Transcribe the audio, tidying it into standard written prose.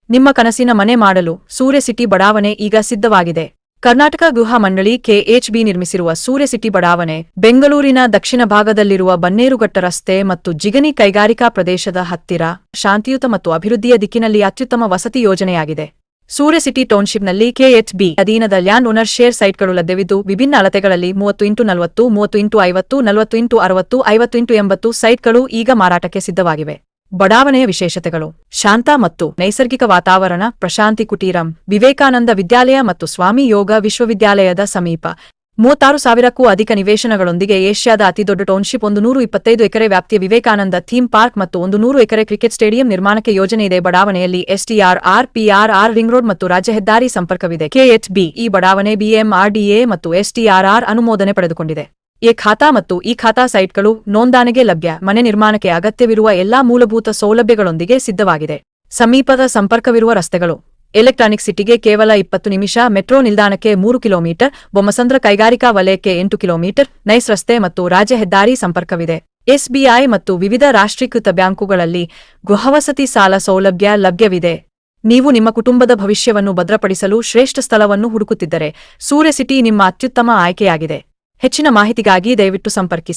ನಿಮ್ಮ ಕನಸಿನ ಮನೆ ಮಾಡಲು ಸೂರ್ಯ ಸಿಟಿ ಬಡಾವಣೆ ಈಗ ಸಿದ್ಧವಾಗಿದೆ. ಕರ್ನಾಟಕ ಗೃಹ ಮಂಡಳಿ ಕೆಎಚ್ಬಿ ನಿರ್ಮಿಸಿರುವ ಸೂರ್ಯ ಸಿಟಿ ಬಡಾವಣೆ ಬೆಂಗಳೂರಿನ ದಕ್ಷಿಣ ಭಾಗದಲ್ಲಿರುವ ಬನ್ನೇರುಘಟ್ಟ ರಸ್ತೆ ಮತ್ತು ಜಿಗಣಿ ಕೈಗಾರಿಕಾ ಪ್ರದೇಶದ ಹತ್ತಿರ ಶಾಂತಿಯುತ ಮತ್ತು ಅಭಿವೃದ್ಧಿಯ ದಿಕ್ಕಿನಲ್ಲಿ ಅತ್ಯುತ್ತಮ ವಸತಿ ಯೋಜನೆಯಾಗಿದೆ. ಸೂರ್ಯ ಸಿಟಿ ಟೌನ್ಶಿಪ್ನಲ್ಲಿ ಕೆಎಚ್ಬಿ ಅಧೀನದ ಲ್ಯಾಂಡ್ ಓನರ್ ಶೇರ್ ಸೈಟ್ಗಳು ಲಭ್ಯವಿದ್ದು ವಿಭಿನ್ನ ಅಳತೆಗಳಲ್ಲಿ 30x40, 30x50, 40x60, 50x80 ಸೈಟ್ಗಳು ಈಗ ಮಾರಾಟಕ್ಕೆ ಸಿದ್ಧವಾಗಿವೆ. ಬಡಾವಣೆಯ ವಿಶೇಷತೆಗಳು: ಶಾಂತ ಮತ್ತು ನೈಸರ್ಗಿಕ ವಾತಾವರಣ, ಪ್ರಶಾಂತಿ ಕುಟೀರಂ, ವಿವೇಕಾನಂದ ವಿದ್ಯಾಲಯ ಮತ್ತು ಸ್ವಾಮಿ ಯೋಗ ವಿಶ್ವವಿದ್ಯಾಲಯದ ಸಮೀಪ, 36,000ಕ್ಕೂ ಅಧಿಕ ನಿವೇಶನಗಳೊಂದಿಗೆ ಏಷ್ಯಾದ ಅತಿದೊಡ್ಡ ಟೌನ್ಶಿಪ್, 125 ಎಕರೆ ವ್ಯಾಪ್ತಿಯ ವಿವೇಕಾನಂದ ಥೀಮ್ ಪಾರ್ಕ್ ಮತ್ತು 100 ಎಕರೆ ಕ್ರಿಕೆಟ್ ಸ್ಟೇಡಿಯಂ ನಿರ್ಮಾಣಕ್ಕೆ ಯೋಜನೆಯಿದೆ. ಬಡಾವಣೆಯಲ್ಲಿ ಎಸ್ಟಿಆರ್ಆರ್, ಪಿಆರ್ಆರ್ ರಿಂಗ್ ರೋಡ್ ಮತ್ತು ರಾಜ್ಯ ಹೆದ್ದಾರಿ ಸಂಪರ್ಕವಿದೆ. ಕೆಎಚ್ಬಿ ಈ ಬಡಾವಣೆ ಬಿಎಂಆರ್ಡಿಎ ಮತ್ತು ಎಸ್ಟಿಆರ್ಆರ್ ಅನುಮೋದನೆ ಪಡೆದುಕೊಂಡಿದೆ. ಎ ಖಾತಾ ಮತ್ತು ಈ ಖಾತಾ ಸೈಟ್ಗಳು ನೋಂದಣಿಗೆ ಲಭ್ಯ. ಮನೆ ನಿರ್ಮಾಣಕ್ಕೆ ಅಗತ್ಯವಿರುವ ಎಲ್ಲಾ ಮೂಲಭೂತ ಸೌಲಭ್ಯಗಳೊಂದಿಗೆ ಸಿದ್ಧವಾಗಿದೆ. ಸಮೀಪದ ಸಂಪರ್ಕವಿರುವ ರಸ್ತೆಗಳು: ಎಲೆಕ್ಟ್ರಾನಿಕ್ ಸಿಟಿಗೆ ಕೇವಲ 20 ನಿಮಿಷ, ಮೆಟ್ರೋ ನಿಲ್ದಾಣಕ್ಕೆ 3 ಕಿಲೋಮೀಟರ್, ಬೊಮ್ಮಸಂದ್ರ ಕೈಗಾರಿಕಾ ವಲಯಕ್ಕೆ 8 ಕಿಲೋಮೀಟರ್, ನೈಸ್ ರಸ್ತೆ ಮತ್ತು ರಾಜ್ಯ ಹೆದ್ದಾರಿ ಸಂಪರ್ಕವಿದೆ. ಎಸ್ಬಿಐ ಮತ್ತು ವಿವಿಧ ರಾಷ್ಟ್ರೀಕೃತ ಬ್ಯಾಂಕುಗಳಲ್ಲಿ ಗೃಹವಸತಿ ಸಾಲ ಸೌಲಭ್ಯ ಲಭ್ಯವಿದೆ. ನೀವು ನಿಮ್ಮ ಕುಟುಂಬದ ಭವಿಷ್ಯವನ್ನು ಭದ್ರಪಡಿಸಲು ಶ್ರೇಷ್ಠ ಸ್ಥಳವನ್ನು ಹುಡುಕುತ್ತಿದ್ದರೆ ಸೂರ್ಯ ಸಿಟಿ ನಿಮ್ಮ ಅತ್ಯುತ್ತಮ ಆಯ್ಕೆಯಾಗಿದೆ. ಹೆಚ್ಚಿನ ಮಾಹಿತಿಗಾಗಿ ದಯವಿಟ್ಟು ಸಂಪರ್ಕಿಸಿ.